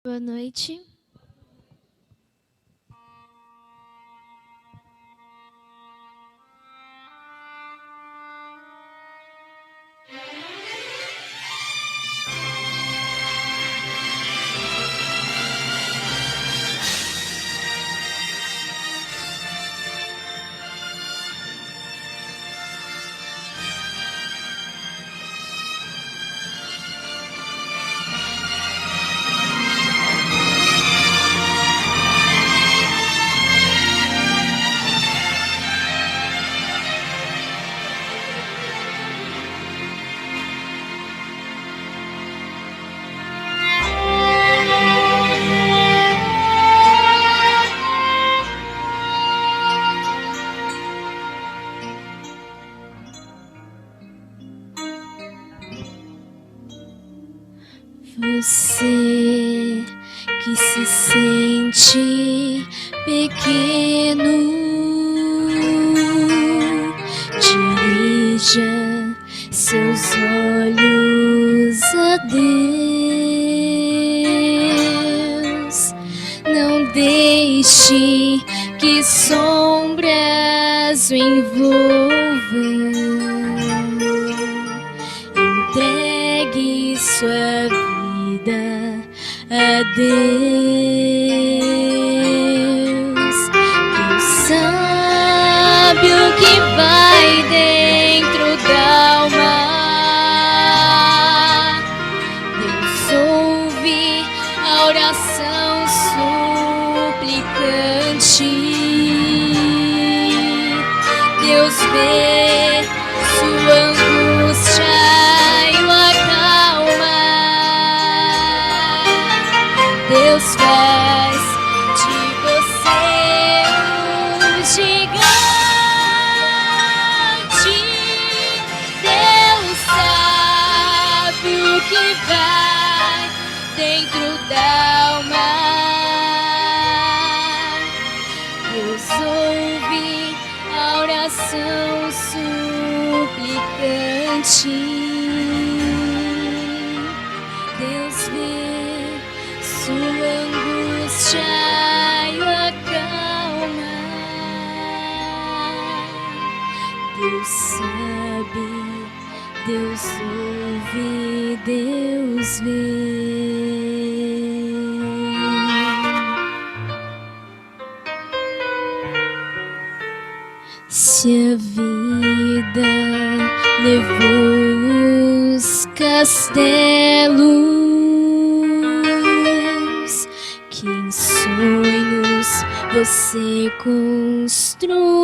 Boa noite. Você que se sente pequeno, dirija seus olhos a Deus. Não deixe que sombras o envolvam. Entregue sua vida a Deus. Deus sabe o que vai dentro da alma. Deus ouve a oração suplicante. Deus vê sua angústia e o acalma. Deus faz de você um gigante. Deus sabe o que vai dentro da alma. Deus ouve a oração suplicante. Deus vê sua angústia e o acalma. Deus sabe, Deus ouve, Deus vê. Se a vida levou os castelos que em sonhos você construiu,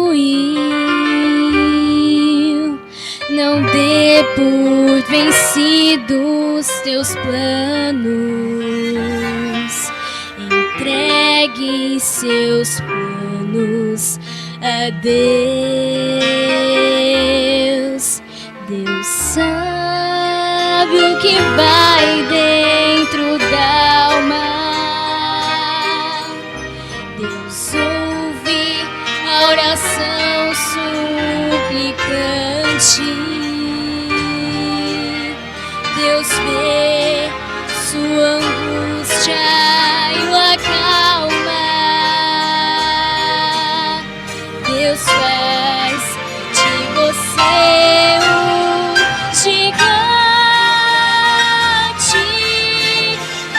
não dê por vencidos teus planos. Entregue seus planos a Deus. Deus sabe o que vai dentro da alma. Deus ouve a oração suplicante. Deus vê sua angústia e o acalma. Deus faz de você um gigante.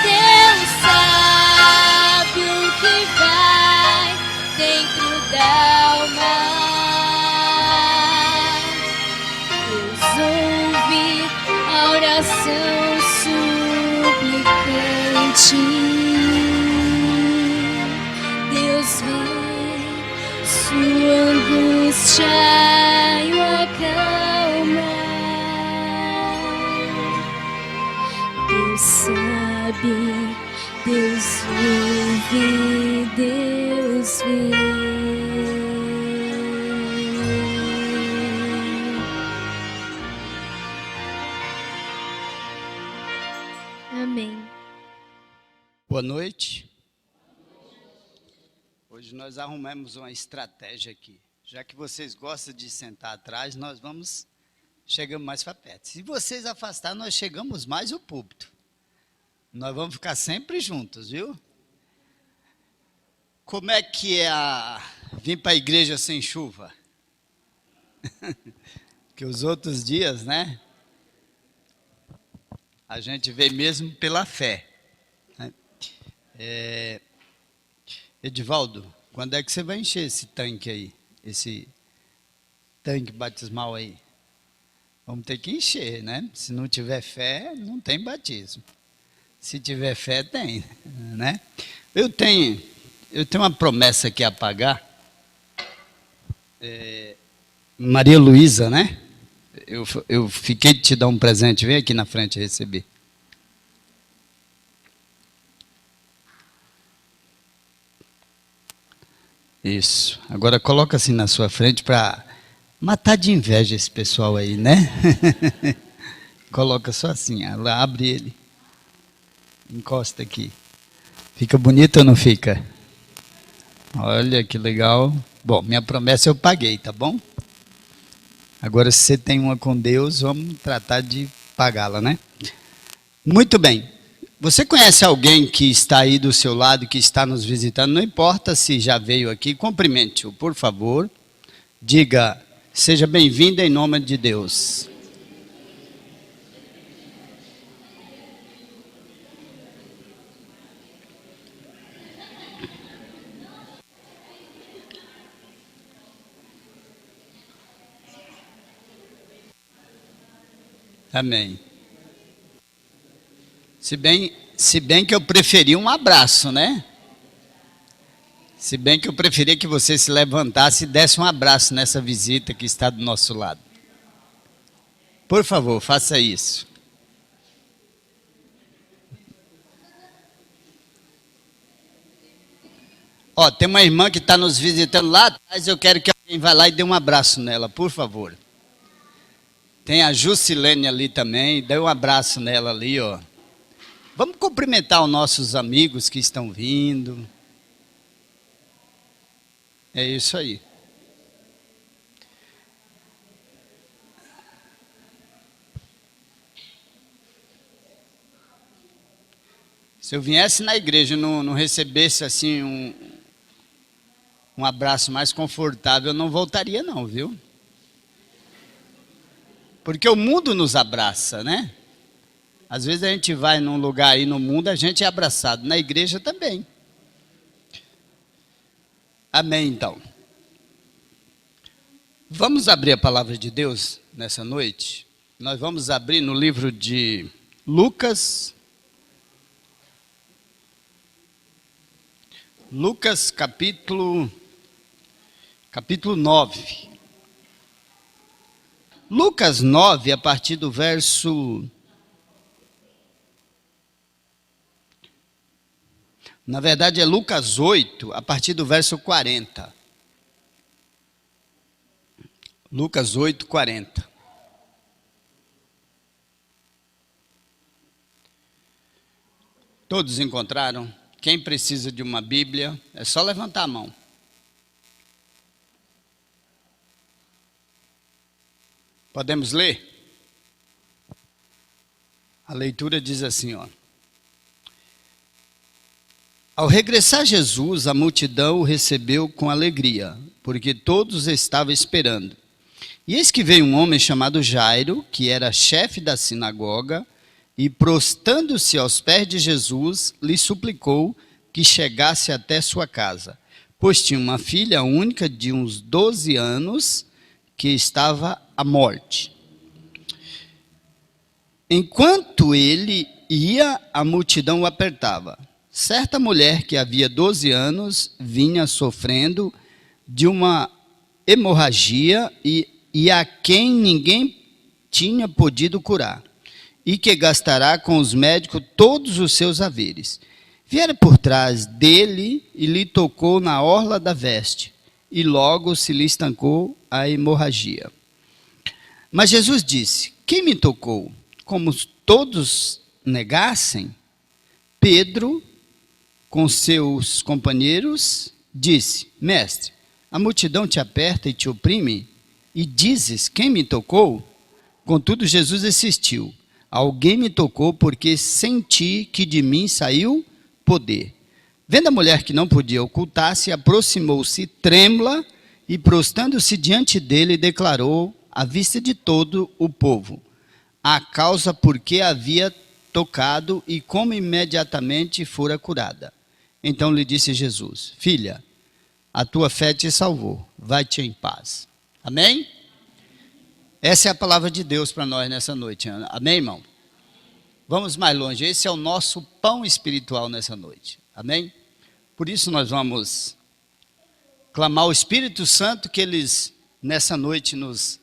Deus sabe o que vai dentro da alma. Deus ouve a oração suplicante. Deus vê sua angústia e o acalma. Deus sabe, Deus ouve, Deus vê. Amém. Boa noite. Hoje nós arrumamos uma estratégia aqui. Já que vocês gostam de sentar atrás, nós chegamos mais para perto. Se vocês afastar, nós chegamos mais ao púlpito. Nós vamos ficar sempre juntos, viu? Como é que é vir para a igreja sem chuva? Que os outros dias, né? A gente vê mesmo pela fé. Né? Edivaldo, quando é que você vai encher esse tanque aí? Esse tanque batismal aí? Vamos ter que encher, né? Se não tiver fé, não tem batismo. Se tiver fé, tem, né? Eu tenho uma promessa aqui a pagar. Maria Luísa, né? Eu fiquei de te dar um presente. Vem aqui na frente receber. Isso. Agora coloca assim na sua frente para matar de inveja esse pessoal aí, né? Coloca só assim, ela abre ele. Encosta aqui. Fica bonito ou não fica? Olha que legal. Bom, minha promessa eu paguei, tá bom? Agora, se você tem uma com Deus, vamos tratar de pagá-la, né? Muito bem. Você conhece alguém que está aí do seu lado, que está nos visitando? Não importa se já veio aqui, cumprimente-o, por favor. Diga, seja bem-vindo em nome de Deus. Amém. Se bem que eu preferi um abraço, né? Se bem que eu preferia que você se levantasse e desse um abraço nessa visita que está do nosso lado. Por favor, faça isso. Ó, tem uma irmã que está nos visitando lá atrás, eu quero que alguém vá lá e dê um abraço nela, por favor. Tem a Jusilene ali também, dê um abraço nela ali, ó. Vamos cumprimentar os nossos amigos que estão vindo. É isso aí. Se eu viesse na igreja e não recebesse assim um abraço mais confortável, eu não voltaria não, viu? Porque o mundo nos abraça, né? Às vezes a gente vai num lugar aí no mundo, a gente é abraçado. Na igreja também. Amém, então. Vamos abrir a palavra de Deus nessa noite? Nós vamos abrir no livro de Lucas. Lucas capítulo 9. Lucas 9, a partir do verso... Na verdade é Lucas 8, a partir do verso 40. Lucas 8, 40. Todos encontraram? Quem precisa de uma Bíblia, é só levantar a mão. Podemos ler? A leitura diz assim, ó. Ao regressar Jesus, a multidão o recebeu com alegria, porque todos estavam esperando. E eis que veio um homem chamado Jairo, que era chefe da sinagoga, e prostrando-se aos pés de Jesus, lhe suplicou que chegasse até sua casa, pois tinha uma filha única de uns 12 anos, que estava à morte. Enquanto ele ia, a multidão o apertava. Certa mulher que havia 12 anos vinha sofrendo de uma hemorragia e a quem ninguém tinha podido curar, e que gastará com os médicos todos os seus haveres. Viera por trás dele e lhe tocou na orla da veste, e logo se lhe estancou a hemorragia. Mas Jesus disse: quem me tocou? Como todos negassem, Pedro, com seus companheiros, disse: mestre, a multidão te aperta e te oprime, e dizes: quem me tocou? Contudo, Jesus insistiu: alguém me tocou, porque senti que de mim saiu poder. Vendo a mulher que não podia ocultar-se, aproximou-se trêmula e, prostrando-se diante dele, declarou à vista de todo o povo a causa por que havia tocado e como imediatamente fora curada. Então lhe disse Jesus: filha, a tua fé te salvou, vai-te em paz. Amém? Essa é a palavra de Deus para nós nessa noite. Amém, irmão? Vamos mais longe. Esse é o nosso pão espiritual nessa noite. Amém? Por isso nós vamos clamar ao Espírito Santo que eles, nessa noite, nos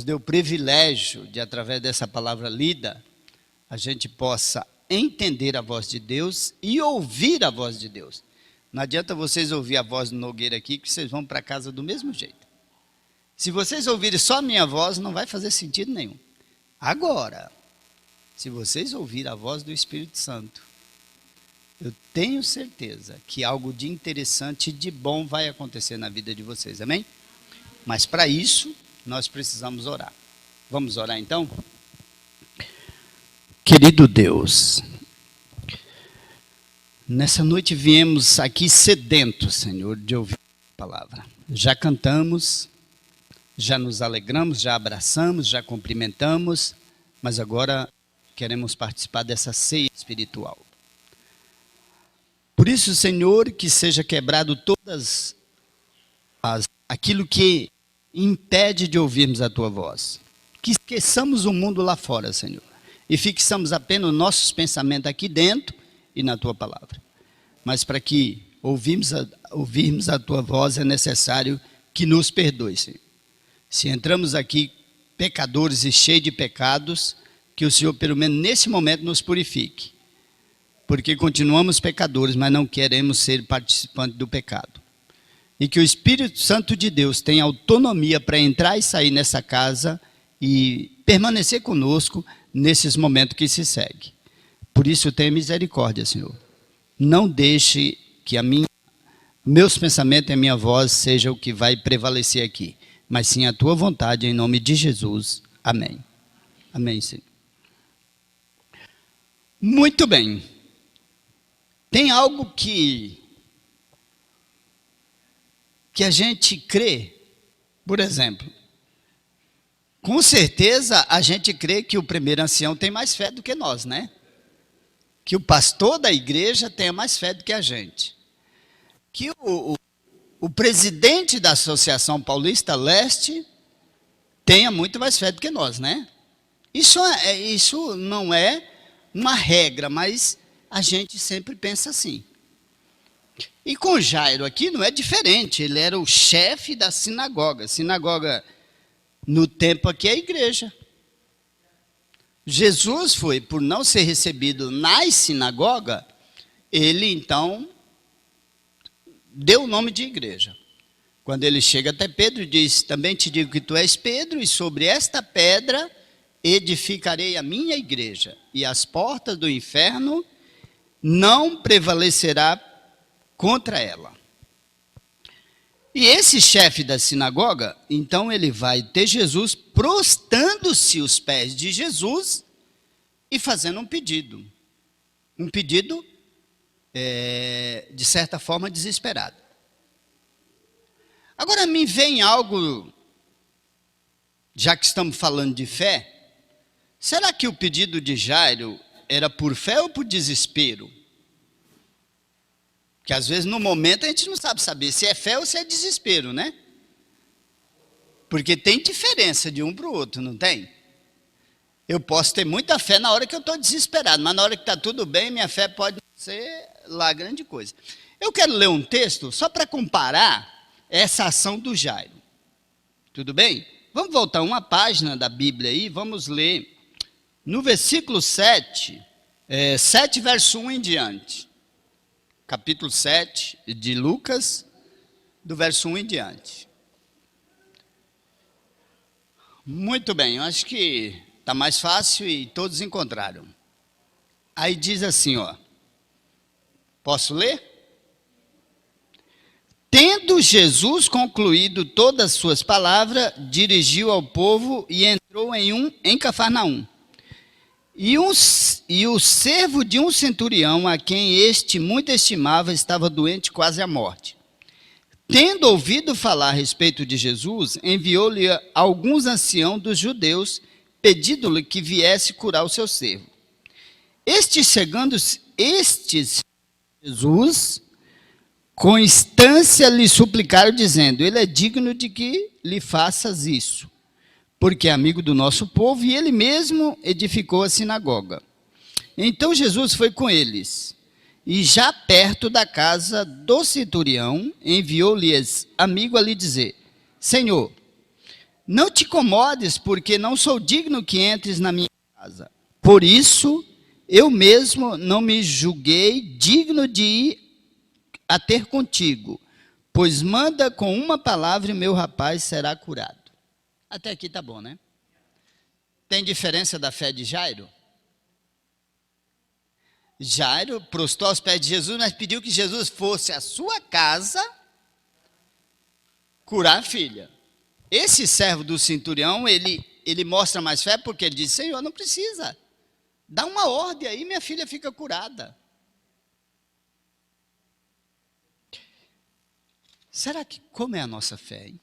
deu o privilégio de, através dessa palavra lida, a gente possa entender a voz de Deus e ouvir a voz de Deus. Não adianta vocês ouvir a voz do Nogueira aqui, que vocês vão para casa do mesmo jeito. Se vocês ouvirem só a minha voz, não vai fazer sentido nenhum. Agora, se vocês ouvirem a voz do Espírito Santo, eu tenho certeza que algo de interessante e de bom vai acontecer na vida de vocês, amém? Mas para isso, nós precisamos orar. Vamos orar então? Querido Deus, nessa noite viemos aqui sedentos, Senhor, de ouvir a palavra. Já cantamos, já nos alegramos, já abraçamos, já cumprimentamos, mas agora queremos participar dessa ceia espiritual. Por isso, Senhor, que seja quebrado todas aquilo que impede de ouvirmos a Tua voz. Que esqueçamos o mundo lá fora, Senhor, e fixamos apenas nossos pensamentos aqui dentro e na Tua palavra. Mas para que ouvirmos a Tua voz é necessário que nos perdoe, Senhor. Se entramos aqui pecadores e cheios de pecados, que o Senhor, pelo menos nesse momento, nos purifique. Porque continuamos pecadores, mas não queremos ser participantes do pecado. E que o Espírito Santo de Deus tenha autonomia para entrar e sair nessa casa e permanecer conosco nesses momentos que se seguem. Por isso, tenha misericórdia, Senhor. Não deixe que meus pensamentos e a minha voz seja o que vai prevalecer aqui, mas sim a Tua vontade, em nome de Jesus. Amém. Amém, Senhor. Muito bem. Tem algo que a gente crê, por exemplo, com certeza a gente crê que o primeiro ancião tem mais fé do que nós, né? Que o pastor da igreja tenha mais fé do que a gente. Que o presidente da Associação Paulista Leste tenha muito mais fé do que nós, né? Isso não é uma regra, mas a gente sempre pensa assim. E com Jairo aqui não é diferente, ele era o chefe da sinagoga. Sinagoga, no tempo aqui, é a igreja. Jesus foi, por não ser recebido na sinagoga, ele então deu o nome de igreja. Quando ele chega até Pedro, diz: também te digo que tu és Pedro, e sobre esta pedra edificarei a minha igreja, e as portas do inferno não prevalecerá contra ela. E esse chefe da sinagoga, então ele vai ter Jesus prostrando-se aos pés de Jesus e fazendo um pedido. Um pedido, de certa forma, desesperado. Agora me vem algo, já que estamos falando de fé, será que o pedido de Jairo era por fé ou por desespero? Porque às vezes no momento a gente não sabe saber se é fé ou se é desespero, né? Porque tem diferença de um para o outro, não tem? Eu posso ter muita fé na hora que eu estou desesperado, mas na hora que está tudo bem, minha fé pode não ser lá grande coisa. Eu quero ler um texto só para comparar essa ação do Jairo. Tudo bem? Vamos voltar uma página da Bíblia aí, vamos ler no versículo 7, 7 verso 1 em diante. Capítulo 7 de Lucas, do verso 1 em diante. Muito bem, eu acho que está mais fácil e todos encontraram. Aí diz assim, ó. Posso ler? Tendo Jesus concluído todas as suas palavras, dirigiu ao povo e entrou em Cafarnaum. E o servo de um centurião, a quem este muito estimava, estava doente quase à morte. Tendo ouvido falar a respeito de Jesus, enviou-lhe alguns anciãos dos judeus, pedindo-lhe que viesse curar o seu servo. Estes, Jesus, com instância lhe suplicaram, dizendo: ele é digno de que lhe faças isso, porque é amigo do nosso povo, e ele mesmo edificou a sinagoga. Então Jesus foi com eles, e já perto da casa do centurião, enviou-lhes amigo a lhe dizer: Senhor, não te incomodes, porque não sou digno que entres na minha casa. Por isso, eu mesmo não me julguei digno de ir a ter contigo, pois manda com uma palavra e meu rapaz será curado. Até aqui tá bom, né? Tem diferença da fé de Jairo? Jairo prostrou aos pés de Jesus, mas pediu que Jesus fosse à sua casa curar a filha. Esse servo do centurião, ele mostra mais fé porque ele diz: Senhor, não precisa. Dá uma ordem aí, minha filha fica curada. Será que, como é a nossa fé, hein?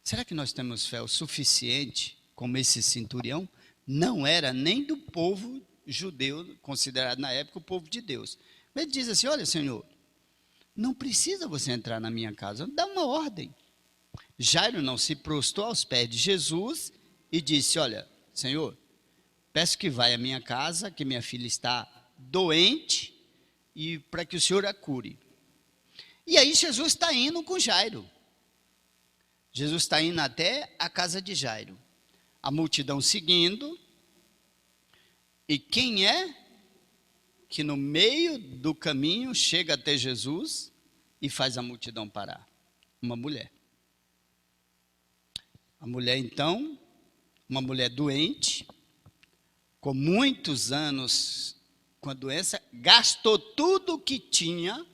Será que nós temos fé o suficiente, como esse centurião? Não era nem do povo judeu, considerado na época o povo de Deus. Mas ele diz assim: olha, Senhor, não precisa você entrar na minha casa, dá uma ordem. Jairo não se prostrou aos pés de Jesus e disse: olha, Senhor, peço que vá à minha casa, que minha filha está doente, e para que o Senhor a cure. E aí Jesus está indo com Jairo. Jesus está indo até a casa de Jairo. A multidão seguindo. E quem é que no meio do caminho chega até Jesus e faz a multidão parar? Uma mulher. A mulher, então, uma mulher doente, com muitos anos com a doença, gastou tudo o que tinha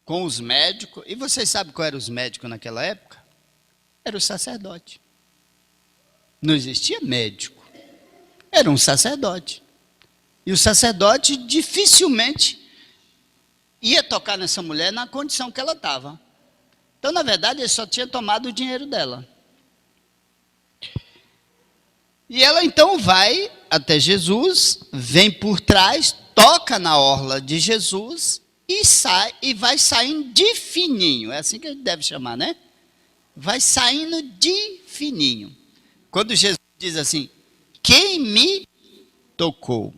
com os médicos. E vocês sabem qual eram os médicos naquela época? Era o sacerdote. Não existia médico. Era um sacerdote. E o sacerdote dificilmente ia tocar nessa mulher na condição que ela estava. Então, na verdade, ele só tinha tomado o dinheiro dela. E ela então vai até Jesus, vem por trás, toca na orla de Jesus e sai, e vai saindo de fininho. É assim que a gente deve chamar, né? Vai saindo de fininho. Quando Jesus diz assim: quem me tocou?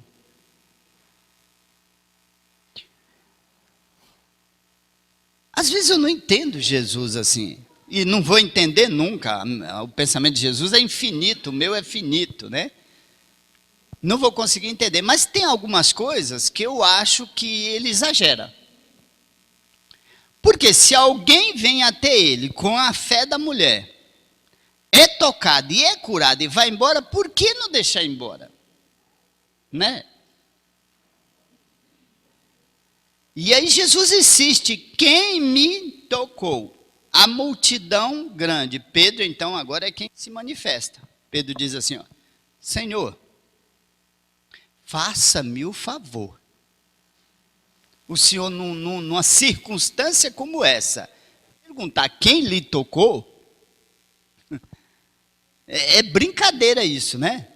Às vezes eu não entendo Jesus assim. E não vou entender nunca. O pensamento de Jesus é infinito, o meu é finito, né? Não vou conseguir entender. Mas tem algumas coisas que eu acho que ele exagera. Porque se alguém vem até ele com a fé da mulher, é tocado e é curado e vai embora, por que não deixar embora? Né? E aí Jesus insiste: quem me tocou? A multidão grande. Pedro, então, agora é quem se manifesta. Pedro diz assim: ó, Senhor, faça-me o favor. O Senhor, numa circunstância como essa, perguntar quem lhe tocou, é brincadeira isso, né?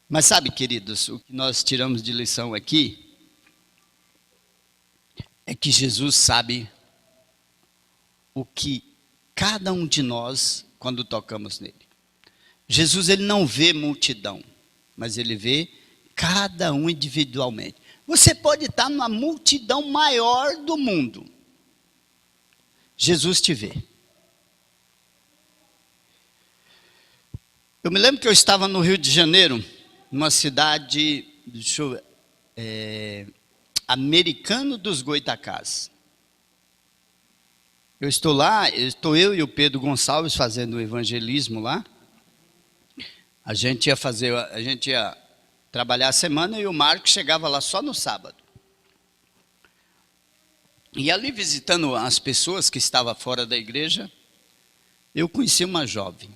Mas sabe, queridos, o que nós tiramos de lição aqui é que Jesus sabe o que cada um de nós, quando tocamos nele. Jesus, ele não vê multidão, mas ele vê cada um individualmente. Você pode estar numa multidão maior do mundo. Jesus te vê. Eu me lembro que eu estava no Rio de Janeiro, numa cidade, Americano dos Goitacás. Eu estou lá, estou eu e o Pedro Gonçalves fazendo o evangelismo lá. A gente ia trabalhar a semana e o Marcos chegava lá só no sábado. E ali visitando as pessoas que estavam fora da igreja, eu conheci uma jovem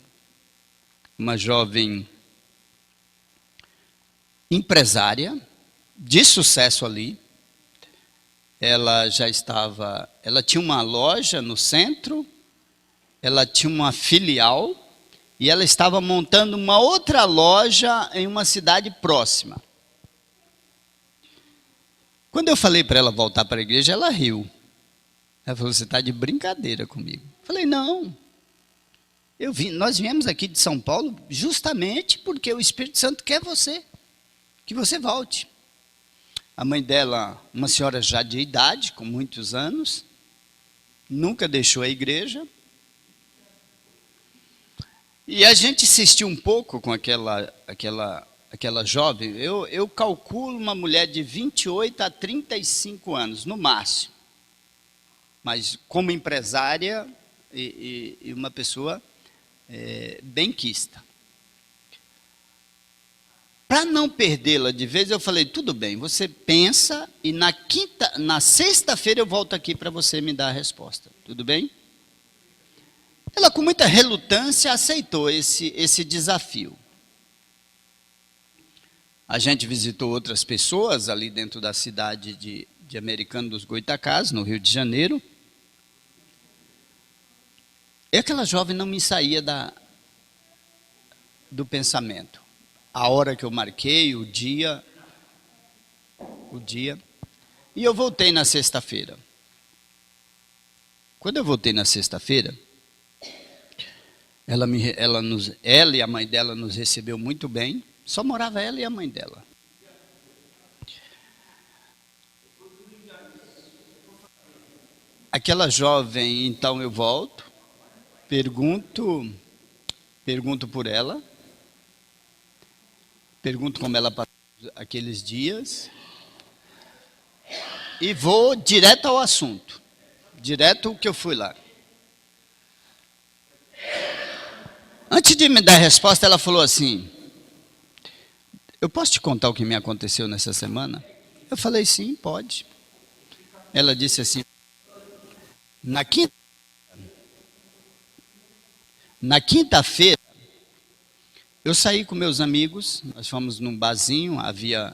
empresária de sucesso ali. Ela tinha uma loja no centro, ela tinha uma filial e ela estava montando uma outra loja em uma cidade próxima. Quando eu falei para ela voltar para a igreja, ela riu. Ela falou: você está de brincadeira comigo. Eu falei: não. Nós viemos aqui de São Paulo justamente porque o Espírito Santo quer que você volte. A mãe dela, uma senhora já de idade, com muitos anos, nunca deixou a igreja. E a gente insistiu um pouco com aquela jovem. Eu calculo uma mulher de 28 a 35 anos, no máximo. Mas como empresária e uma pessoa benquista. Para não perdê-la de vez, eu falei: tudo bem, você pensa e na sexta-feira eu volto aqui para você me dar a resposta. Tudo bem? Ela, com muita relutância, aceitou esse desafio. A gente visitou outras pessoas ali dentro da cidade de Americano dos Goitacazes, no Rio de Janeiro. E aquela jovem não me saía do pensamento. A hora que eu marquei, o dia. E eu voltei na sexta-feira. Quando eu voltei na sexta-feira, ela e a mãe dela nos recebeu muito bem. Só morava ela e a mãe dela. Aquela jovem, então eu volto, pergunto por ela, pergunto como ela passou aqueles dias e vou direto ao assunto, direto o que eu fui lá. Antes de me dar a resposta, ela falou assim: eu posso te contar o que me aconteceu nessa semana? Eu falei: sim, pode. Ela disse assim: na quinta-feira, eu saí com meus amigos, nós fomos num barzinho, havia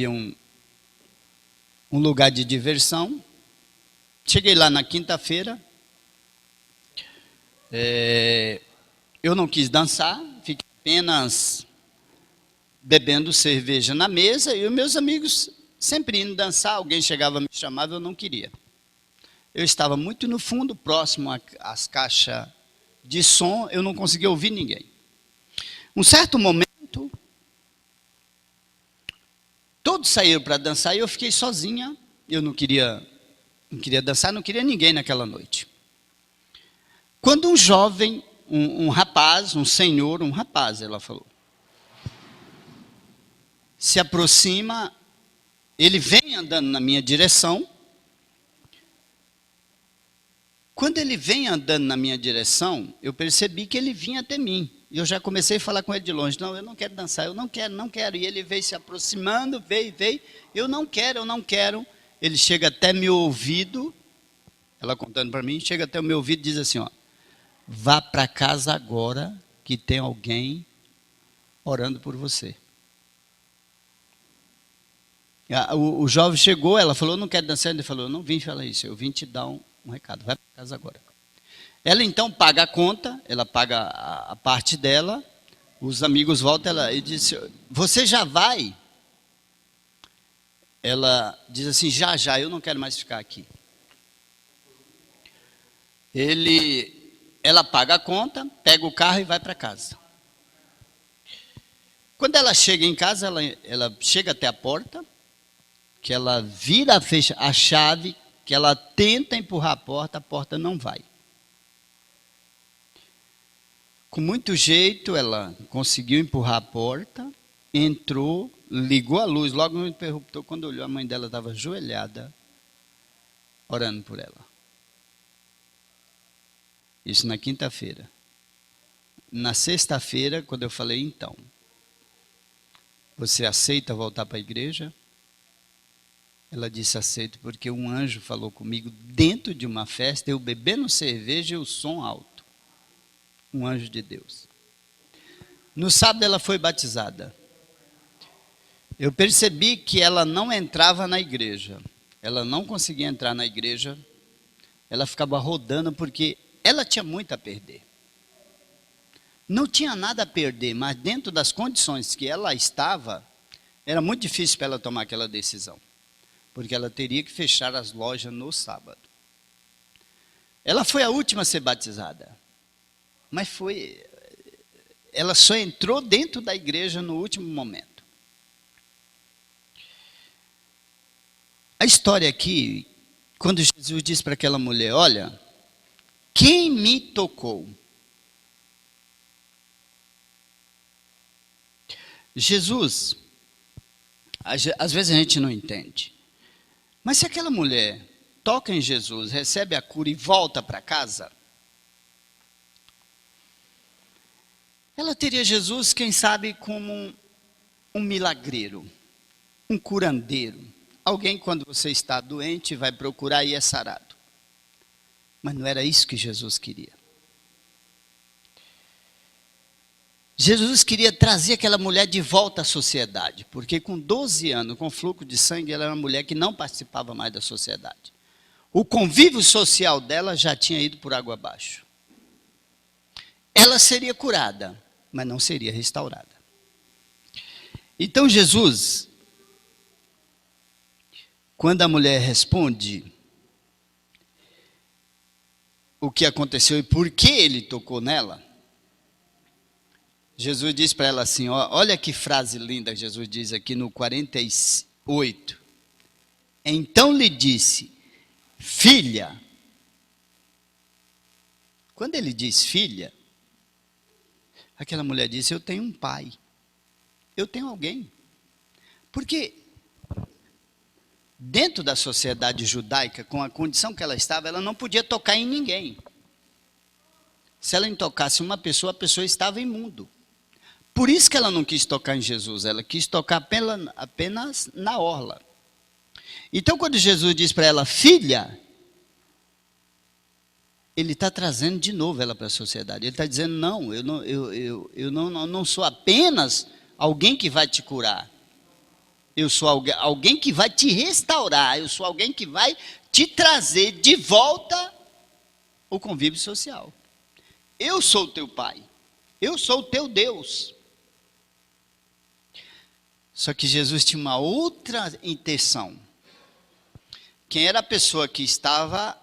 um lugar de diversão. Cheguei lá na quinta-feira, eu não quis dançar, fiquei apenas bebendo cerveja na mesa, e os meus amigos sempre indo dançar. Alguém chegava, me chamava, eu não queria. Eu estava muito no fundo, próximo às caixas de som, eu não conseguia ouvir ninguém. Um certo momento, todos saíram para dançar e eu fiquei sozinha. Eu não queria dançar, não queria ninguém naquela noite. Quando um jovem, um rapaz, ela falou, se aproxima, ele vem andando na minha direção. Quando ele vem andando na minha direção, eu percebi que ele vinha até mim. E eu já comecei a falar com ele de longe: não, eu não quero dançar, eu não quero. E ele veio se aproximando, veio. Eu não quero. Ele chega até meu ouvido, ela contando para mim, chega até o meu ouvido e diz assim: ó, vá para casa agora, que tem alguém orando por você. O jovem chegou, ela falou: não quero dançar. Ele falou: eu não vim falar isso, eu vim te dar um recado, vai para casa agora. Ela então paga a conta, ela paga a parte dela, os amigos voltam, e diz: você já vai? Ela diz assim: já, eu não quero mais ficar aqui. Ela paga a conta, pega o carro e vai para casa. Quando ela chega em casa, ela chega até a porta, que ela vira a chave, que ela tenta empurrar a porta não vai. Com muito jeito, ela conseguiu empurrar a porta, entrou, ligou a luz, logo no interruptor, quando olhou, a mãe dela estava ajoelhada, orando por ela. Isso na quinta-feira. Na sexta-feira, quando eu falei: então, você aceita voltar para a igreja? Ela disse: aceito, porque um anjo falou comigo dentro de uma festa, eu bebendo cerveja e o som alto. Um anjo de Deus. No sábado ela foi batizada. eu percebi que ela não entrava na igreja. Ela não conseguia entrar na igreja. Ela ficava rodando porque ela tinha muito a perder. Não tinha nada a perder, mas dentro das condições que ela estava, era muito difícil para ela tomar aquela decisão. Porque ela teria que fechar as lojas no sábado. Ela foi a última a ser batizada. Mas ela só entrou dentro da igreja no último momento. A história aqui, quando Jesus diz para aquela mulher, olha, quem me tocou? Jesus, às vezes a gente não entende, mas se aquela mulher toca em Jesus, recebe a cura e volta para casa, ela teria Jesus, quem sabe, como um milagreiro, um curandeiro. Alguém, quando você está doente, vai procurar e é sarado. Mas não era isso que Jesus queria. Jesus queria trazer aquela mulher de volta à sociedade, porque com 12 anos, com fluxo de sangue, ela era uma mulher que não participava mais da sociedade. O convívio social dela já tinha ido por água abaixo. Ela seria curada, mas não seria restaurada. Então Jesus, quando a mulher responde o que aconteceu e por que ele tocou nela, Jesus diz para ela assim, olha que frase linda Jesus diz aqui no 48. Então lhe disse, filha. Quando ele diz filha, aquela mulher disse, eu tenho um pai, eu tenho alguém. Porque dentro da sociedade judaica, com a condição que ela estava, ela não podia tocar em ninguém. Se ela tocasse uma pessoa, a pessoa estava imundo. Por isso que ela não quis tocar em Jesus, ela quis tocar apenas na orla. Então, quando Jesus diz para ela, filha, ele está trazendo de novo ela para a sociedade. Ele está dizendo, não, eu não sou apenas alguém que vai te curar. Eu sou alguém que vai te restaurar. Eu sou alguém que vai te trazer de volta o convívio social. Eu sou o teu pai. Eu sou o teu Deus. Só que Jesus tinha uma outra intenção. Quem era a pessoa que estava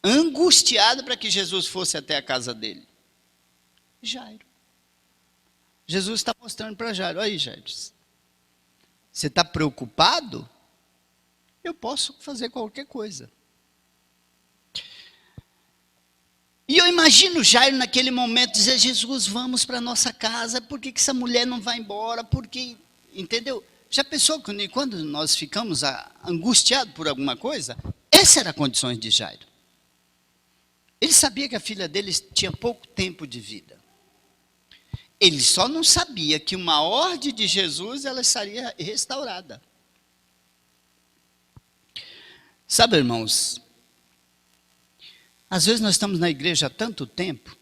angustiada para que Jesus fosse até a casa dele? Jairo. Jesus está mostrando para Jairo, olha aí, Jairo, você está preocupado? Eu posso fazer qualquer coisa. E eu imagino Jairo naquele momento dizer, Jesus, vamos para a nossa casa, por que essa mulher não vai embora? Porque, entendeu? Já pensou que quando nós ficamos angustiados por alguma coisa? Essa era a condição de Jairo. Ele sabia que a filha dele tinha pouco tempo de vida. Ele só não sabia que uma ordem de Jesus ela estaria restaurada. Sabe, irmãos, às vezes nós estamos na igreja há tanto tempo,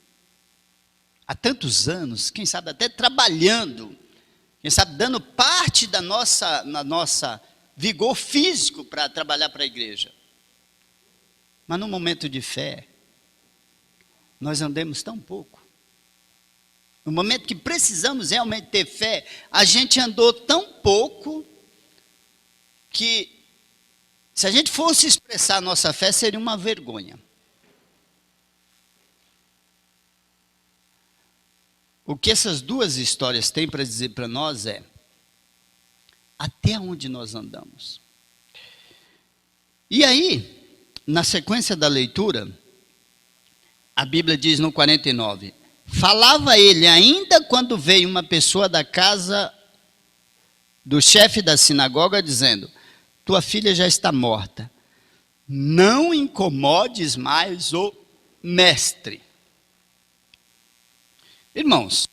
há tantos anos, quem sabe até trabalhando, quem sabe dando parte da nossa vigor físico para trabalhar para a igreja. Mas no momento de fé, nós andamos tão pouco. No momento que precisamos realmente ter fé, a gente andou tão pouco que se a gente fosse expressar a nossa fé, seria uma vergonha. O que essas duas histórias têm para dizer para nós é até onde nós andamos. E aí, na sequência da leitura, a Bíblia diz no 49, falava ele ainda quando veio uma pessoa da casa do chefe da sinagoga dizendo, tua filha já está morta, não incomodes mais o mestre. Irmãos,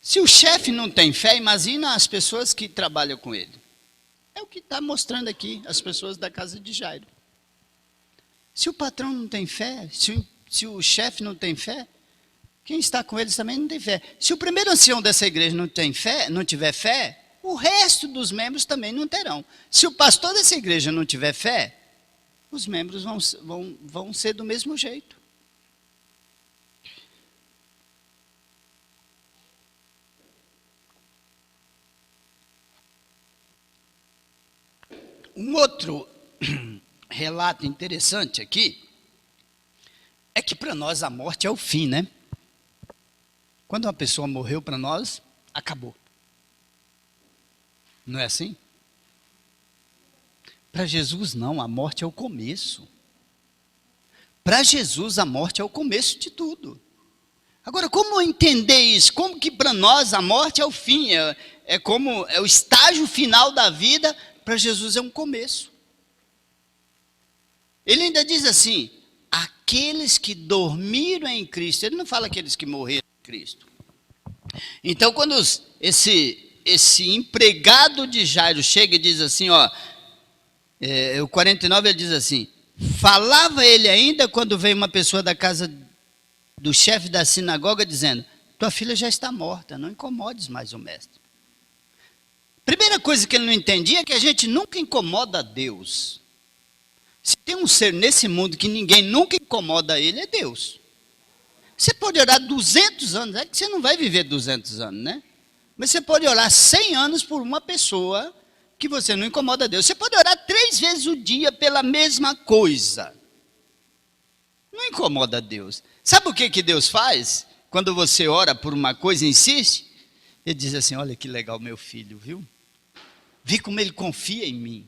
se o chefe não tem fé, imagina as pessoas que trabalham com ele. É o que está mostrando aqui, as pessoas da casa de Jairo. Se o patrão não tem fé, se o chefe não tem fé, quem está com eles também não tem fé. Se o primeiro ancião dessa igreja não tem fé, não tiver fé, o resto dos membros também não terão. Se o pastor dessa igreja não tiver fé, os membros vão ser do mesmo jeito. Um outro relato interessante aqui é que para nós a morte é o fim, né? Quando uma pessoa morreu, para nós, acabou. Não é assim? Para Jesus não, a morte é o começo. Para Jesus a morte é o começo de tudo. Agora, como entender isso? Como que para nós a morte é o fim, é como é o estágio final da vida, para Jesus é um começo. Ele ainda diz assim, aqueles que dormiram em Cristo, ele não fala aqueles que morreram em Cristo. Então, quando esse empregado de Jairo chega e diz assim, o 49 ele diz assim, falava ele ainda quando veio uma pessoa da casa do chefe da sinagoga dizendo, tua filha já está morta, não incomodes mais o mestre. Primeira coisa que ele não entendia é que a gente nunca incomoda a Deus. Se tem um ser nesse mundo que ninguém nunca incomoda ele, é Deus. Você pode orar 200 anos, é que você não vai viver 200 anos, né? Mas você pode orar 100 anos por uma pessoa que você não incomoda a Deus. Você pode orar 3 vezes o dia pela mesma coisa. Não incomoda a Deus. Sabe o que Deus faz? Quando você ora por uma coisa e insiste, ele diz assim, olha que legal meu filho, viu? Vi como ele confia em mim.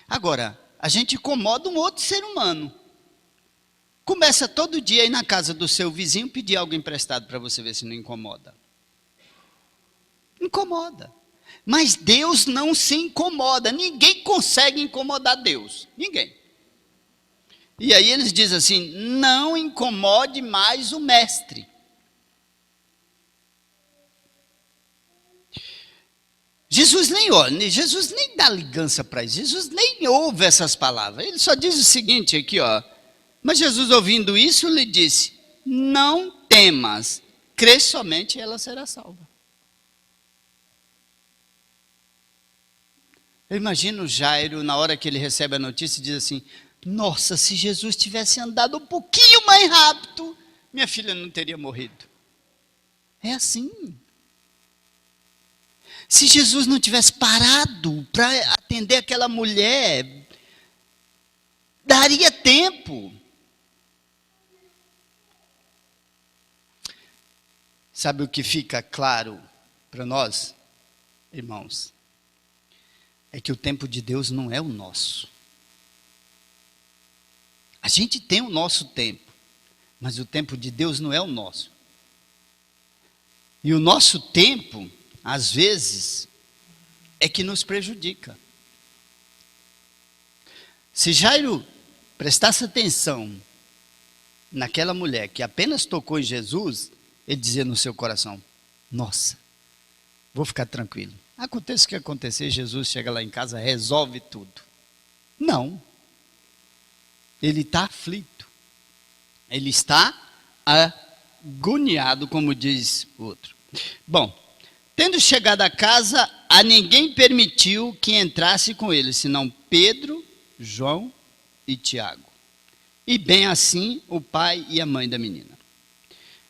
Agora, a gente incomoda um outro ser humano. Começa todo dia aí na casa do seu vizinho pedir algo emprestado para você ver se não incomoda. Incomoda. Mas Deus não se incomoda. Ninguém consegue incomodar Deus. Ninguém. E aí eles dizem assim, não incomode mais o mestre. Jesus nem dá ligança para isso, Jesus nem ouve essas palavras, ele só diz o seguinte aqui, mas Jesus ouvindo isso lhe disse, não temas, crê somente e ela será salva. Eu imagino Jairo, na hora que ele recebe a notícia, diz assim, nossa, se Jesus tivesse andado um pouquinho mais rápido, minha filha não teria morrido. É assim. Se Jesus não tivesse parado para atender aquela mulher, daria tempo. Sabe o que fica claro para nós, irmãos? É que o tempo de Deus não é o nosso. A gente tem o nosso tempo, mas o tempo de Deus não é o nosso. E o nosso tempo, às vezes, é que nos prejudica. Se Jairo prestasse atenção naquela mulher que apenas tocou em Jesus, ele dizia no seu coração, nossa, vou ficar tranquilo. Aconteça o que acontecer, Jesus chega lá em casa, resolve tudo. Não. Ele está aflito. Ele está agoniado, como diz o outro. Bom, tendo chegado à casa, a ninguém permitiu que entrasse com ele, senão Pedro, João e Tiago. E bem assim o pai e a mãe da menina.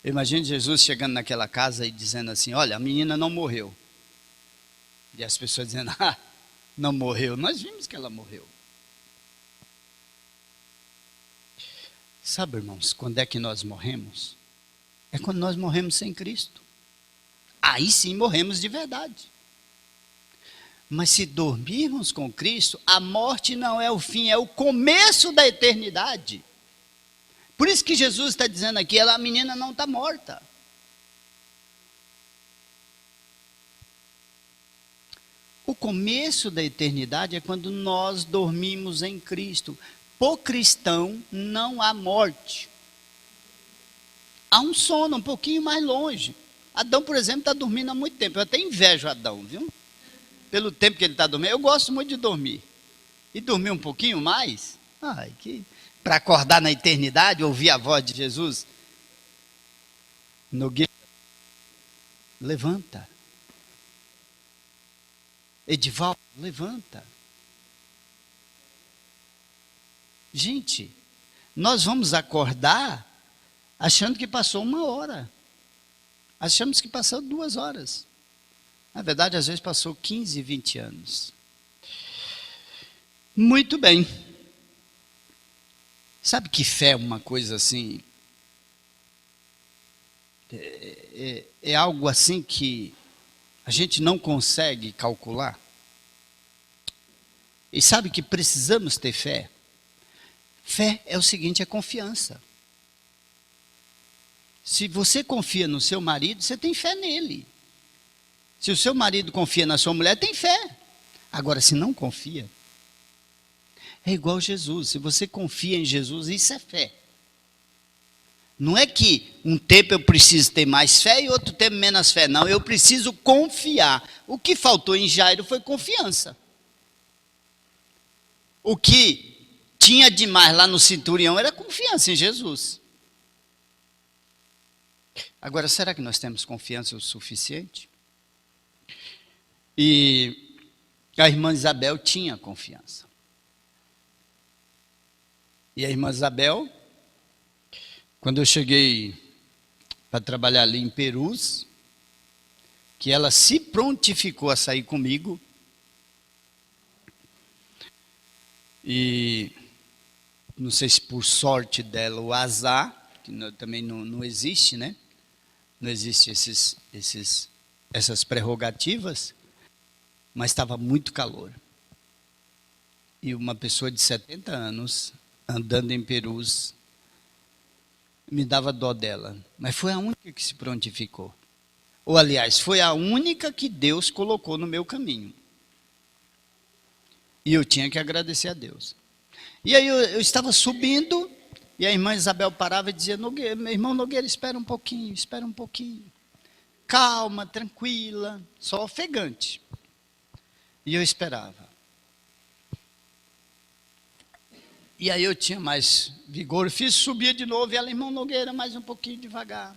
Eu imagino Jesus chegando naquela casa e dizendo assim, olha, a menina não morreu. E as pessoas dizendo, não morreu. Nós vimos que ela morreu. Sabe, irmãos, quando é que nós morremos? É quando nós morremos sem Cristo. Aí sim morremos de verdade. Mas se dormirmos com Cristo, a morte não é o fim, é o começo da eternidade. Por isso que Jesus está dizendo aqui, a menina não está morta. O começo da eternidade é quando nós dormimos em Cristo. Por cristão não há morte. Há um sono um pouquinho mais longe. Adão, por exemplo, está dormindo há muito tempo. Eu até invejo Adão, viu? Pelo tempo que ele está dormindo. Eu gosto muito de dormir. E dormir um pouquinho mais? Para acordar na eternidade, ouvir a voz de Jesus. Nogueira, levanta. Edivaldo, levanta. Gente, nós vamos acordar achando que passou 1 hora. Achamos que passou 2 horas. Na verdade, às vezes passou 15, 20 anos. Muito bem. Sabe que fé é uma coisa assim? É algo assim que a gente não consegue calcular. E sabe que precisamos ter fé? Fé é o seguinte, é confiança. Se você confia no seu marido, você tem fé nele. Se o seu marido confia na sua mulher, tem fé. Agora, se não confia, é igual Jesus. Se você confia em Jesus, isso é fé. Não é que um tempo eu preciso ter mais fé e outro tempo menos fé. Não, eu preciso confiar. O que faltou em Jairo foi confiança. O que tinha demais lá no centurião era confiança em Jesus. Agora, será que nós temos confiança o suficiente? E a irmã Isabel tinha confiança. E a irmã Isabel, quando eu cheguei para trabalhar ali em Perus, que ela se prontificou a sair comigo, e não sei se por sorte dela ou azar, que também não existe, né? Não existe essas prerrogativas, mas estava muito calor. E uma pessoa de 70 anos, andando em Perus, me dava dó dela. Mas foi a única que se prontificou. Ou, aliás, foi a única que Deus colocou no meu caminho. E eu tinha que agradecer a Deus. E aí eu estava subindo, e a irmã Isabel parava e dizia, Nogueira, meu irmão Nogueira, espera um pouquinho, espera um pouquinho. Calma, tranquila, só ofegante. E eu esperava. E aí eu tinha mais vigor, subia de novo, e ela, irmão Nogueira, mais um pouquinho devagar.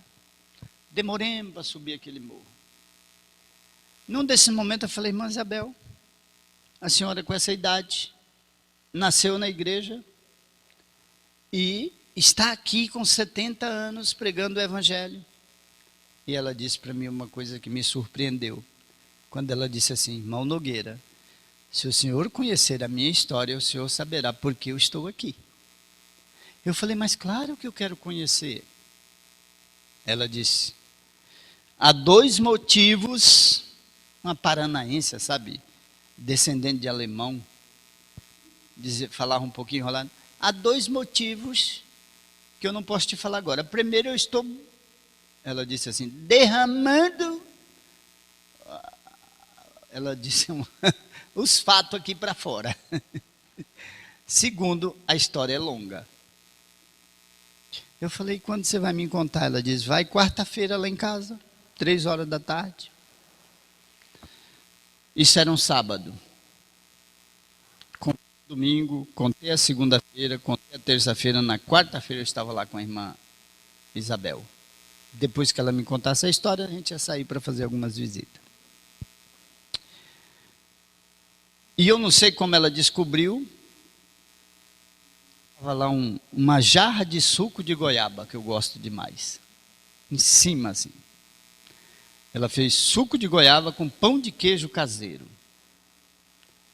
Demoremos para subir aquele morro. Num desses momentos eu falei, irmã Isabel, a senhora com essa idade, nasceu na igreja e está aqui com 70 anos pregando o evangelho. E ela disse para mim uma coisa que me surpreendeu. Quando ela disse assim, irmão Nogueira, se o senhor conhecer a minha história, o senhor saberá por que eu estou aqui. Eu falei, mas claro que eu quero conhecer. Ela disse, há 2 motivos, uma paranaense, sabe, descendente de alemão, falava um pouquinho enrolado. Há 2 motivos que eu não posso te falar agora. Primeiro, eu estou, ela disse assim, derramando, ela disse, os fatos aqui para fora. Segundo, a história é longa. Eu falei, quando você vai me contar? Ela disse, vai quarta-feira lá em casa, 3 horas da tarde. Isso era um sábado. Contei domingo, contei a segunda-feira, contei a terça-feira, na quarta-feira eu estava lá com a irmã Isabel. Depois que ela me contasse a história, a gente ia sair para fazer algumas visitas. E eu não sei como ela descobriu, estava lá uma jarra de suco de goiaba, que eu gosto demais, em cima assim. Ela fez suco de goiaba com pão de queijo caseiro.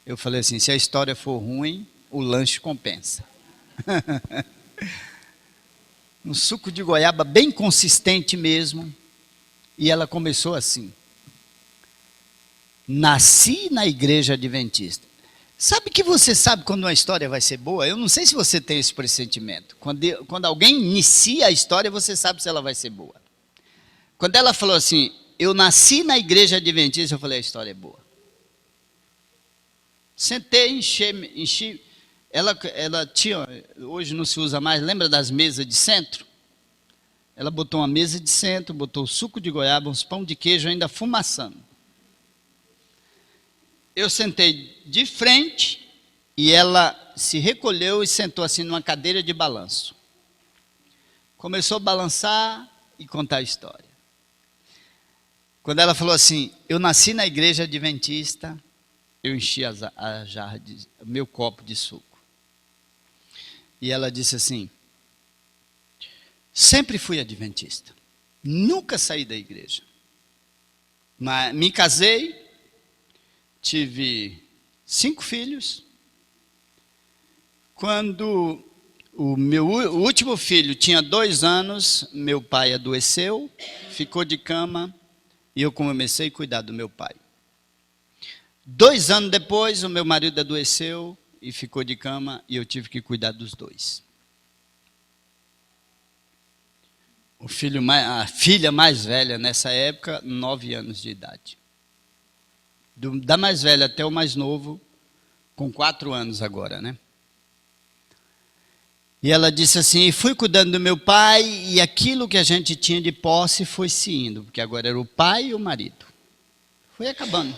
Eu falei assim, se a história for ruim, o lanche compensa. Um suco de goiaba bem consistente mesmo. E ela começou assim. Nasci na igreja adventista. Sabe que você sabe quando uma história vai ser boa? Eu não sei se você tem esse pressentimento. Quando alguém inicia a história, você sabe se ela vai ser boa. Quando ela falou assim, eu nasci na igreja adventista, eu falei, a história é boa. Sentei, enchi. Ela tinha, hoje não se usa mais, lembra das mesas de centro? Ela botou uma mesa de centro, botou suco de goiaba, uns pão de queijo ainda fumaçando. Eu sentei de frente e ela se recolheu e sentou assim numa cadeira de balanço. Começou a balançar e contar a história. Quando ela falou assim, eu nasci na igreja adventista eu enchi o meu copo de suco. E ela disse assim: sempre fui adventista, nunca saí da igreja. Mas me casei, tive 5 filhos. Quando o último filho tinha 2 anos, meu pai adoeceu, ficou de cama e eu comecei a cuidar do meu pai. 2 anos depois, o meu marido adoeceu e ficou de cama e eu tive que cuidar dos 2. A filha mais velha nessa época, 9 anos de idade. Da mais velha até o mais novo, com 4 anos agora, né? E ela disse assim: fui cuidando do meu pai e aquilo que a gente tinha de posse foi se indo, porque agora era o pai e o marido. Foi acabando.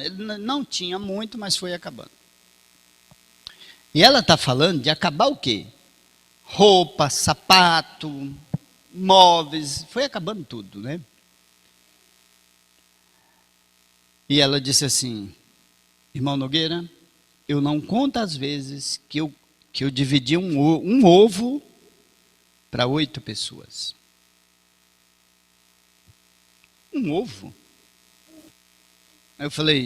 Ele não tinha muito, mas foi acabando. E ela está falando de acabar o quê? Roupa, sapato, móveis, foi acabando tudo, né? E ela disse assim: irmão Nogueira, eu não conto as vezes que eu dividi um ovo para 8 pessoas. Um ovo?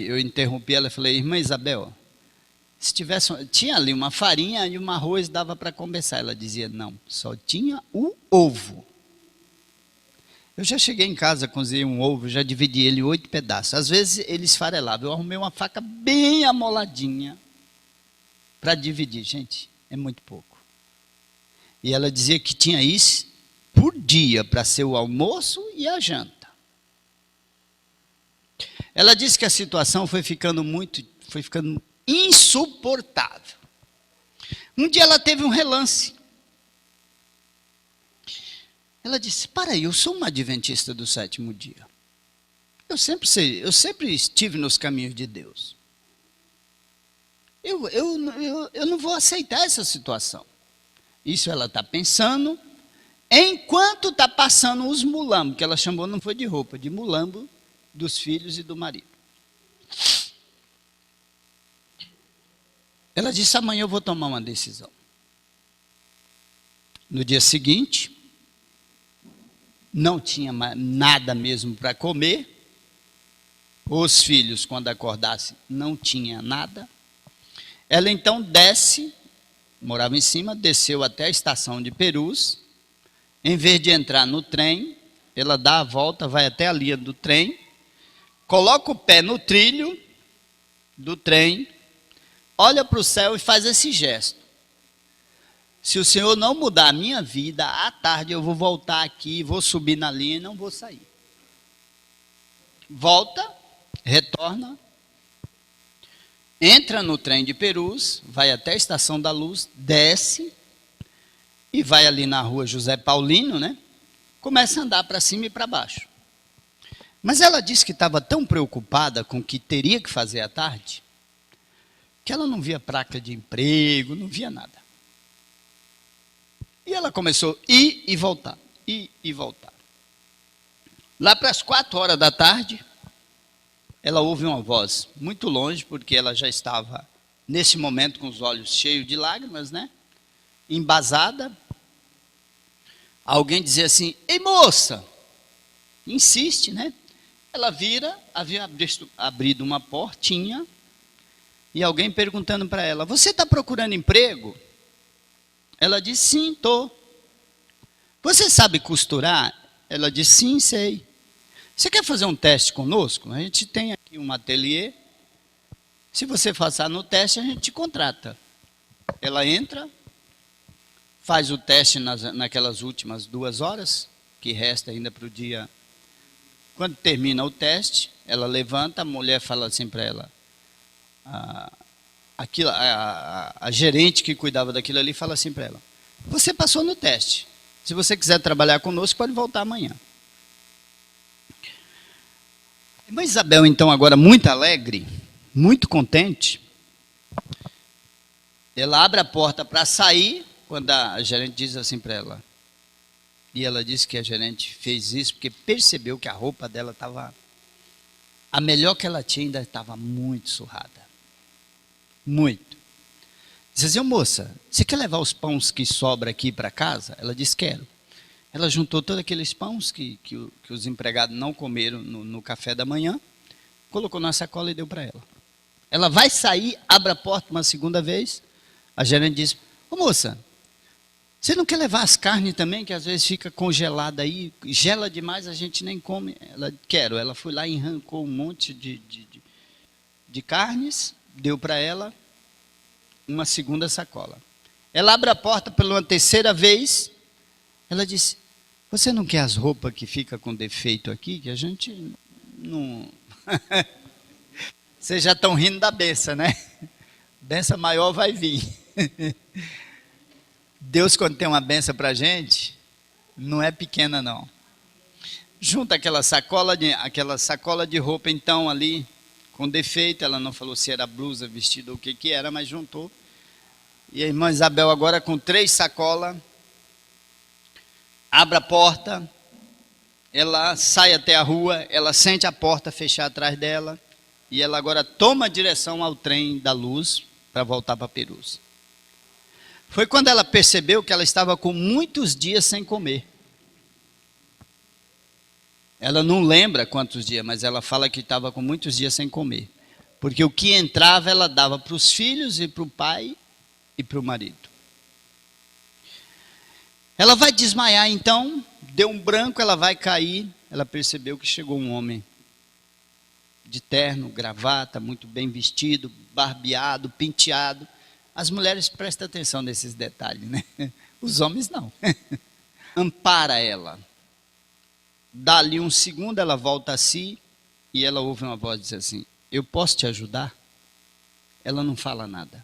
Eu interrompi ela e falei: irmã Isabel, se tivesse, tinha ali uma farinha e um arroz, dava para conversar. Ela dizia: não, só tinha o ovo. Eu já cheguei em casa, cozinhei um ovo, já dividi ele em 8 pedaços. Às vezes ele esfarelava. Eu arrumei uma faca bem amoladinha para dividir. Gente, é muito pouco. E ela dizia que tinha isso por dia para ser o almoço e a janta. Ela disse que a situação foi ficando insuportável. Um dia ela teve um relance. Ela disse: para aí, eu sou uma adventista do 7º dia. Eu sempre estive nos caminhos de Deus. Eu não vou aceitar essa situação. Isso ela está pensando, enquanto está passando os mulambos, que ela chamou, não foi de roupa, de mulambo dos filhos e do marido. Ela disse: amanhã eu vou tomar uma decisão. No dia seguinte, não tinha nada mesmo para comer. Os filhos, quando acordassem, não tinha nada. Ela então desce, morava em cima, desceu até a estação de Perus. Em vez de entrar no trem, ela dá a volta, vai até a linha do trem, coloca o pé no trilho do trem, olha para o céu e faz esse gesto: se o Senhor não mudar a minha vida, à tarde eu vou voltar aqui, vou subir na linha e não vou sair. Volta, retorna, entra no trem de Perus, vai até a Estação da Luz, desce e vai ali na rua José Paulino, né? Começa a andar para cima e para baixo. Mas ela disse que estava tão preocupada com o que teria que fazer à tarde, que ela não via placa de emprego, não via nada. E ela começou a ir e voltar, ir e voltar. Lá para as 4 horas da tarde, ela ouve uma voz muito longe, porque ela já estava, nesse momento, com os olhos cheios de lágrimas, né? Embasada. Alguém dizia assim: ei, moça! Insiste, né? Ela vira, havia abrido uma portinha, e alguém perguntando para ela: você está procurando emprego? Ela disse: sim, estou. Você sabe costurar? Ela disse: sim, sei. Você quer fazer um teste conosco? A gente tem aqui um ateliê. Se você passar no teste, a gente te contrata. Ela entra, faz o teste naquelas últimas 2 horas, que resta ainda para o dia. Quando termina o teste, ela levanta, a mulher fala assim para ela, a gerente que cuidava daquilo ali fala assim para ela: você passou no teste, se você quiser trabalhar conosco, pode voltar amanhã. A irmã Isabel, então, agora muito alegre, muito contente, ela abre a porta para sair, quando a gerente diz assim para ela, e ela disse que a gerente fez isso porque percebeu que a roupa dela estava A melhor que ela tinha ainda estava muito surrada. Muito. Disse assim: moça, você quer levar os pães que sobram aqui para casa? Ela disse: quero. Ela juntou todos aqueles pães que os empregados não comeram no café da manhã, colocou na sacola e deu para ela. Ela vai sair, abre a porta uma segunda vez, a gerente disse: ô moça, você não quer levar as carnes também, que às vezes fica congelada aí, gela demais, a gente nem come? Ela: quero. Ela foi lá e arrancou um monte de carnes, deu para ela uma segunda sacola. Ela abre a porta pela uma terceira vez, ela disse: você não quer as roupas que fica com defeito aqui, que a gente não... Vocês já estão rindo da benção, né? Benção maior vai vir. Deus, quando tem uma benção para a gente, não é pequena, não. Junta aquela sacola de roupa, então, ali, com defeito. Ela não falou se era blusa, vestido ou o que era, mas juntou. E a irmã Isabel, agora com 3 sacolas, abre a porta, ela sai até a rua, ela sente a porta fechar atrás dela, e ela agora toma a direção ao trem da luz para voltar para Perus. Foi quando ela percebeu que ela estava com muitos dias sem comer. Ela não lembra quantos dias, mas ela fala que estava com muitos dias sem comer. Porque o que entrava ela dava para os filhos e para o pai e para o marido. Ela vai desmaiar então, deu um branco, ela vai cair. Ela percebeu que chegou um homem de terno, gravata, muito bem vestido, barbeado, penteado. As mulheres prestam atenção nesses detalhes, né? Os homens não. Ampara ela. Dá-lhe um segundo, ela volta a si e ela ouve uma voz dizer assim: eu posso te ajudar? Ela não fala nada.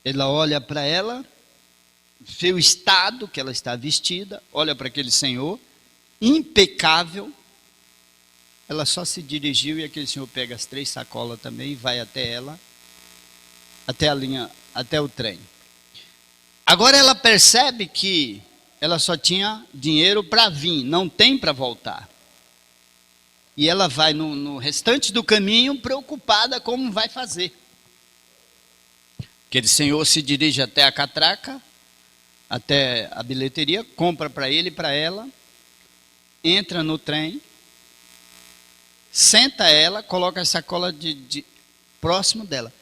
Ela olha para ela, vê o estado que ela está vestida, olha para aquele senhor, impecável. Ela só se dirigiu e aquele senhor pega as 3 sacolas também e vai até ela, até a linha, até o trem. Agora ela percebe que ela só tinha dinheiro para vir, não tem para voltar. E ela vai no restante do caminho preocupada como vai fazer. Aquele senhor se dirige até a catraca, até a bilheteria, compra para ele e para ela, entra no trem, senta ela, coloca a sacola próximo dela.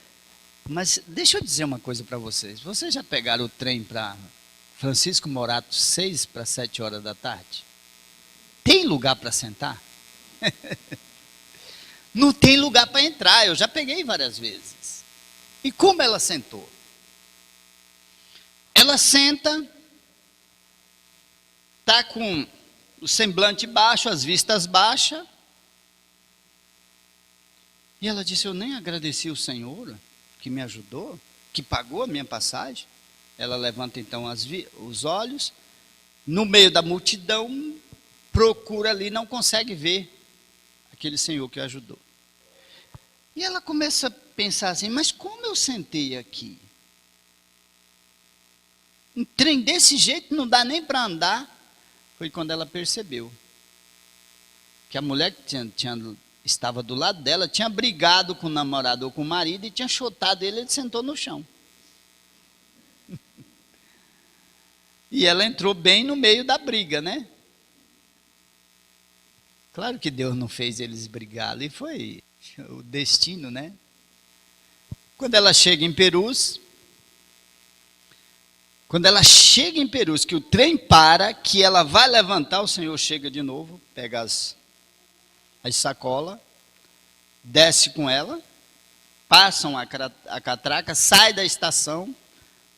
Mas deixa eu dizer uma coisa para vocês. Vocês já pegaram o trem para Francisco Morato 6 para 7 horas da tarde? Tem lugar para sentar? Não tem lugar para entrar. Eu já peguei várias vezes. E como ela sentou? Ela senta, está com o semblante baixo, as vistas baixas. E ela disse: eu nem agradeci o Senhor que me ajudou, que pagou a minha passagem. Ela levanta então os olhos, no meio da multidão, procura ali, não consegue ver aquele senhor que a ajudou. E ela começa a pensar assim: mas como eu sentei aqui? Um trem desse jeito não dá nem para andar. Foi quando ela percebeu que a mulher que estava do lado dela tinha brigado com o namorado ou com o marido e tinha chutado ele sentou no chão. E ela entrou bem no meio da briga, né? Claro que Deus não fez eles brigar, ali foi o destino, né? Quando ela chega em Perus, que o trem para, que ela vai levantar, o Senhor chega de novo, pega as sacolas, desce com ela, passam a catraca, sai da estação.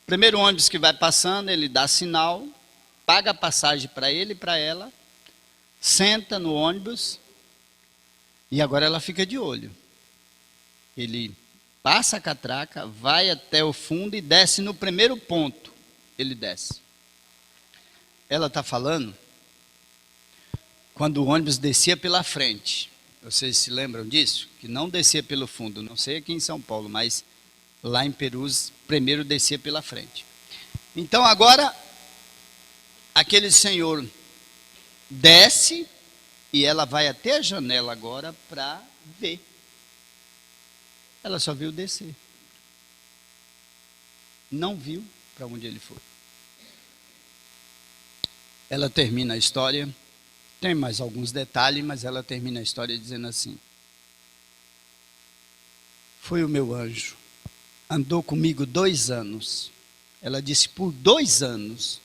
Primeiro ônibus que vai passando, ele dá sinal, paga a passagem para ele e para ela, senta no ônibus e agora ela fica de olho. Ele passa a catraca, vai até o fundo e desce no primeiro ponto. Ele desce. Ela está falando quando o ônibus descia pela frente. Vocês se lembram disso? Que não descia pelo fundo, não sei aqui em São Paulo, mas lá em Perus, primeiro descia pela frente. Então agora, aquele senhor desce, E ela vai até a janela agora para ver. Ela só viu descer. Não viu para onde ele foi. Ela termina a história, tem mais alguns detalhes, mas ela termina a história dizendo assim: foi o meu anjo, andou comigo 2 anos. Ela disse, por 2 anos,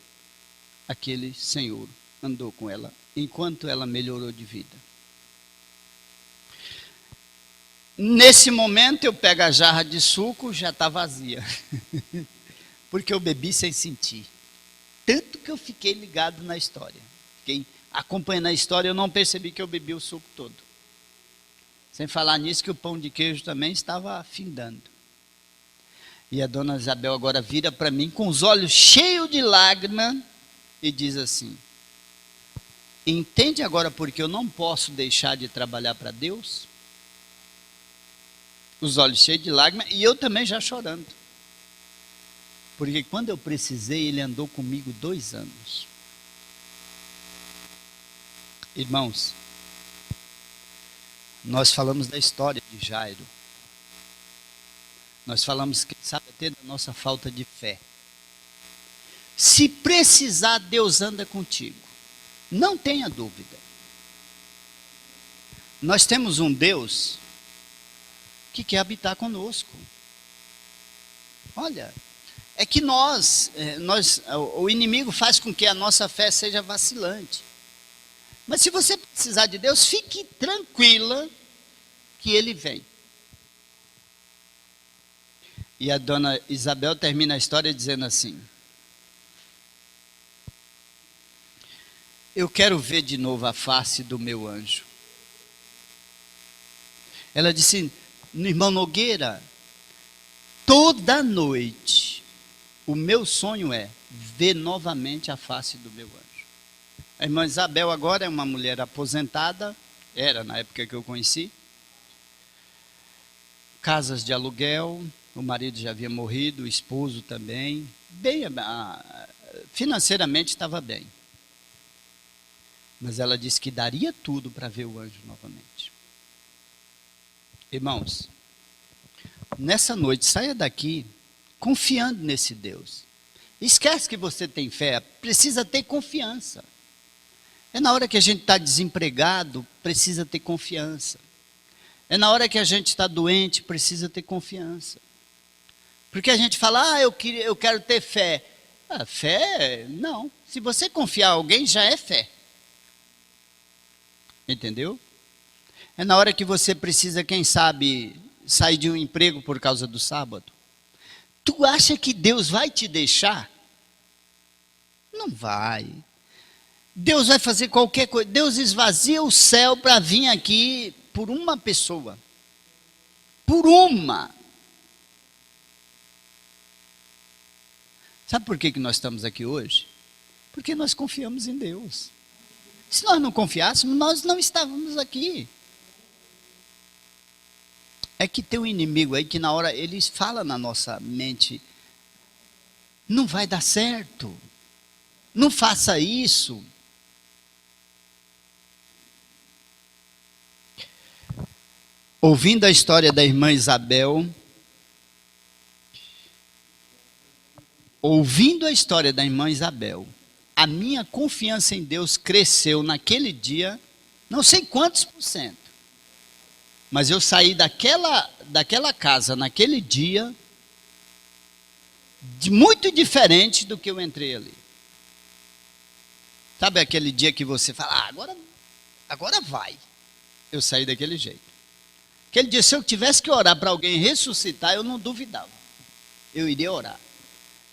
aquele senhor andou com ela, enquanto ela melhorou de vida. Nesse momento eu pego a jarra de suco, já está vazia. Porque eu bebi sem sentir. Tanto que eu fiquei ligado na história. Fiquei acompanhando a história, eu não percebi que eu bebi o suco todo. Sem falar nisso que o pão de queijo também estava afindando. E a dona Isabel agora vira para mim com os olhos cheios de lágrima e diz assim: entende agora porque eu não posso deixar de trabalhar para Deus? Os olhos cheios de lágrimas e eu também já chorando. Porque quando eu precisei, ele andou comigo 2 anos. Irmãos, nós falamos da história de Jairo. Nós falamos, quem sabe, até da nossa falta de fé. Se precisar, Deus anda contigo. Não tenha dúvida. Nós temos um Deus que quer habitar conosco. Olha, é que o inimigo faz com que a nossa fé seja vacilante. Mas se você precisar de Deus, fique tranquila que Ele vem. E a dona Isabel termina a história dizendo assim: eu quero ver de novo a face do meu anjo. Ela disse, irmão Nogueira, toda noite o meu sonho é ver novamente a face do meu anjo. A irmã Isabel agora é uma mulher aposentada, era na época que eu conheci, casas de aluguel, o marido já havia morrido, o esposo também, bem, financeiramente estava bem. Mas ela disse que daria tudo para ver o anjo novamente. Irmãos, nessa noite, saia daqui confiando nesse Deus. Esquece que você tem fé, precisa ter confiança. É na hora que a gente está desempregado, precisa ter confiança. É na hora que a gente está doente, precisa ter confiança. Porque a gente fala, eu quero ter fé. Fé, não. Se você confiar em alguém, já é fé. Entendeu? É na hora que você precisa, quem sabe, sair de um emprego por causa do sábado. Tu acha que Deus vai te deixar? Não vai. Deus vai fazer qualquer coisa. Deus esvazia o céu para vir aqui por uma pessoa. Por uma. Sabe por que nós estamos aqui hoje? Porque nós confiamos em Deus. Se nós não confiássemos, nós não estávamos aqui. É que tem um inimigo aí que na hora ele fala na nossa mente, não vai dar certo, não faça isso. Ouvindo a história da irmã Isabel, a minha confiança em Deus cresceu naquele dia, não sei quantos %. Mas eu saí daquela casa, naquele dia, muito diferente do que eu entrei ali. Sabe aquele dia que você fala, agora vai. Eu saí daquele jeito. Aquele dia, se eu tivesse que orar para alguém ressuscitar, eu não duvidava. Eu iria orar.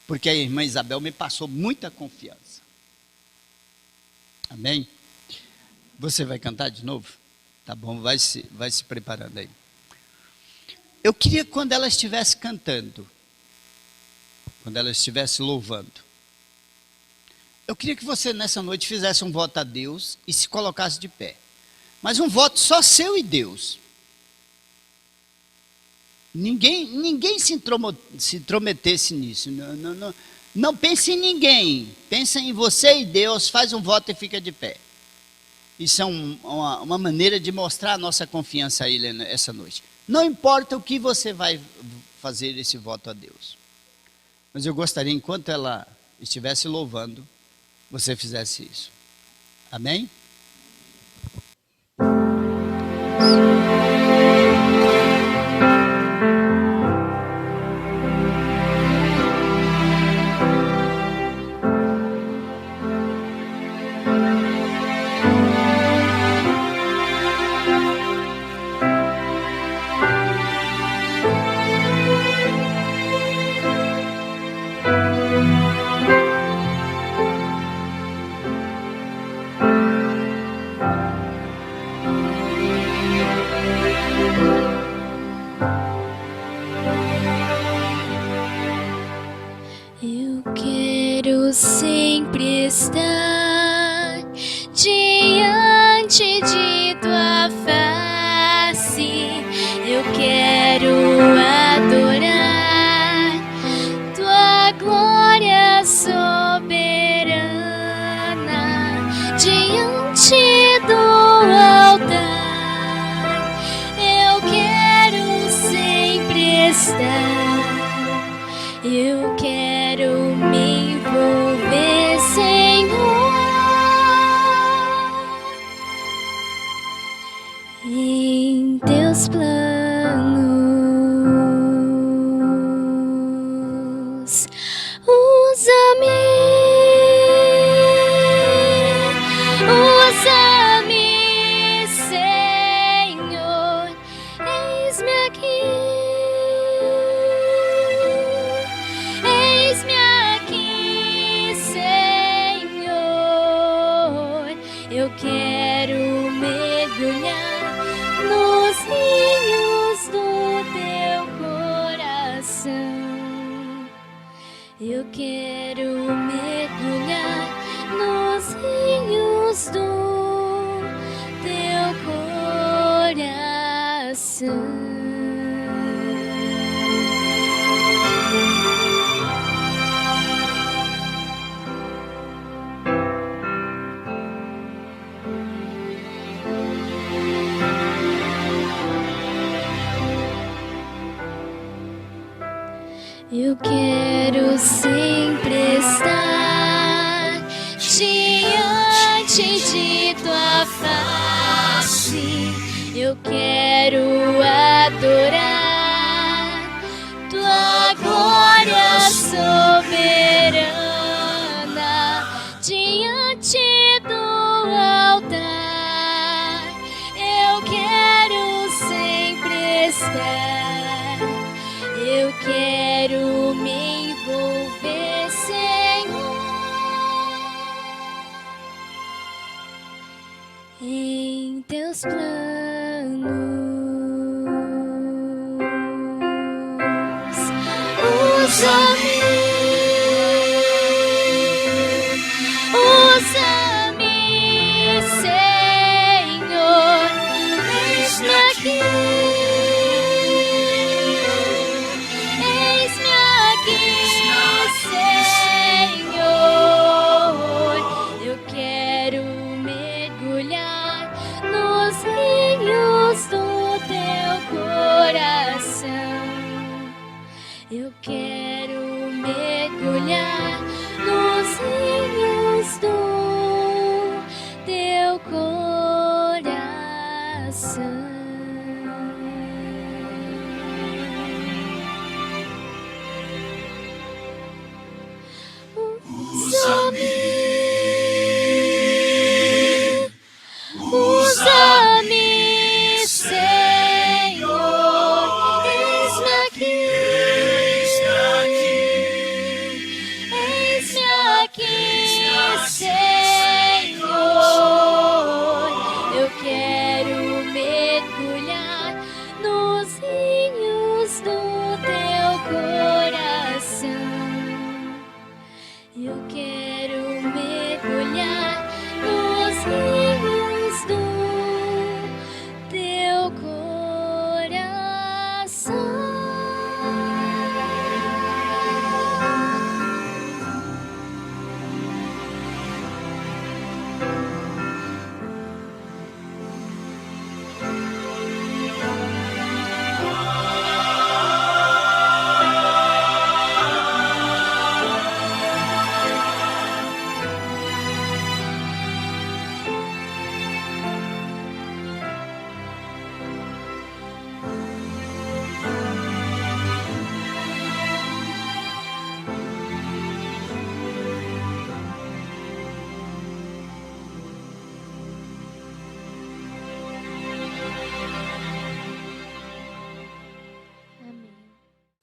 Porque a irmã Isabel me passou muita confiança. Amém? Você vai cantar de novo? Tá bom, vai se preparando aí. Eu queria que quando ela estivesse cantando, quando ela estivesse louvando, eu queria que você nessa noite fizesse um voto a Deus e se colocasse de pé. Mas um voto só seu e Deus. Ninguém se intrometesse nisso. Não pense em ninguém. Pensa em você e Deus, faz um voto e fica de pé. Isso é uma maneira de mostrar a nossa confiança a Ele essa noite. Não importa o que você vai fazer esse voto a Deus. Mas eu gostaria, enquanto ela estivesse louvando, você fizesse isso. Amém? Eu quero sempre estar diante de tua face. Eu quero adorar tua glória soberana diante do altar. Eu quero sempre estar. Eu quero me envolver, Senhor, em teus planos. Usa-me, usa-me, Senhor, eis-me aqui. Eis-me aqui, Senhor. Eu quero mergulhar nos rios do teu coração. Eu quero mergulhar nos rios do teu coração. Eu quero sempre estar diante de tua face. Eu quero adorar tua glória soberana diante do altar. Eu quero sempre estar. Eu quero me envolver, Senhor, em teus planos. Usa-me, usa-me, Senhor, eis-me aqui. Eu quero mergulhar nos rios do teu coração. Usa-me, Senhor, eis-me aqui. Senhor, eu quero mergulhar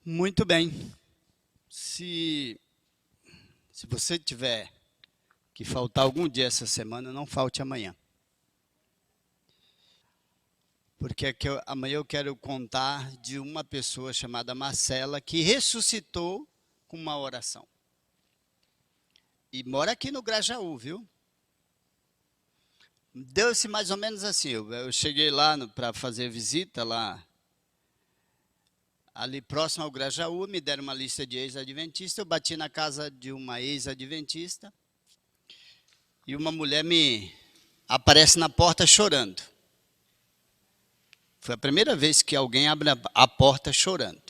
Muito bem. Se você tiver que faltar algum dia essa semana, não falte amanhã. Porque amanhã eu quero contar de uma pessoa chamada Marcela que ressuscitou com uma oração. E mora aqui no Grajaú, viu? Deu-se mais ou menos assim, eu cheguei lá para fazer visita lá, ali próximo ao Grajaú, me deram uma lista de ex-adventistas, eu bati na casa de uma ex-adventista e uma mulher me aparece na porta chorando. Foi a primeira vez que alguém abre a porta chorando.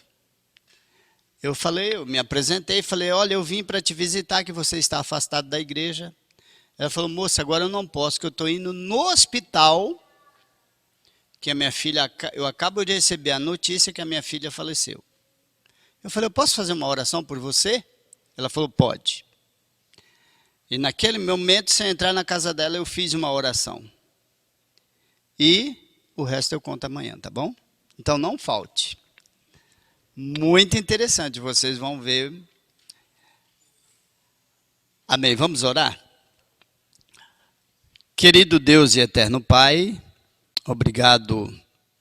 Eu me apresentei e falei, olha, eu vim para te visitar, que você está afastado da igreja. Ela falou, moça, agora eu não posso, que eu estou indo no hospital, que a minha filha, eu acabo de receber a notícia que a minha filha faleceu. Eu falei, eu posso fazer uma oração por você? Ela falou, pode. E naquele momento, sem entrar na casa dela, eu fiz uma oração. E o resto eu conto amanhã, tá bom? Então não falte. Muito interessante, vocês vão ver. Amém, vamos orar? Querido Deus e eterno Pai, obrigado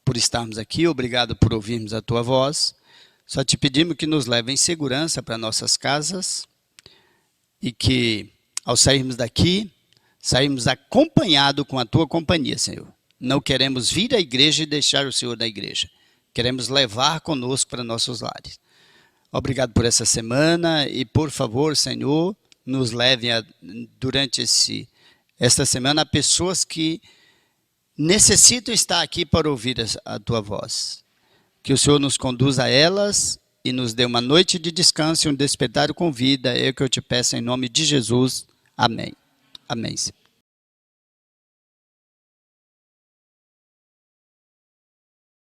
por estarmos aqui, obrigado por ouvirmos a Tua voz. Só te pedimos que nos leve em segurança para nossas casas e que, ao sairmos daqui, sairmos acompanhados com a Tua companhia, Senhor. Não queremos vir à igreja e deixar o Senhor da igreja. Queremos levar conosco para nossos lares. Obrigado por essa semana e, por favor, Senhor, nos leve durante esta semana a pessoas que necessitam estar aqui para ouvir a Tua voz. Que o Senhor nos conduza a elas e nos dê uma noite de descanso e um despertar com vida. É o que eu te peço em nome de Jesus. Amém. Amém.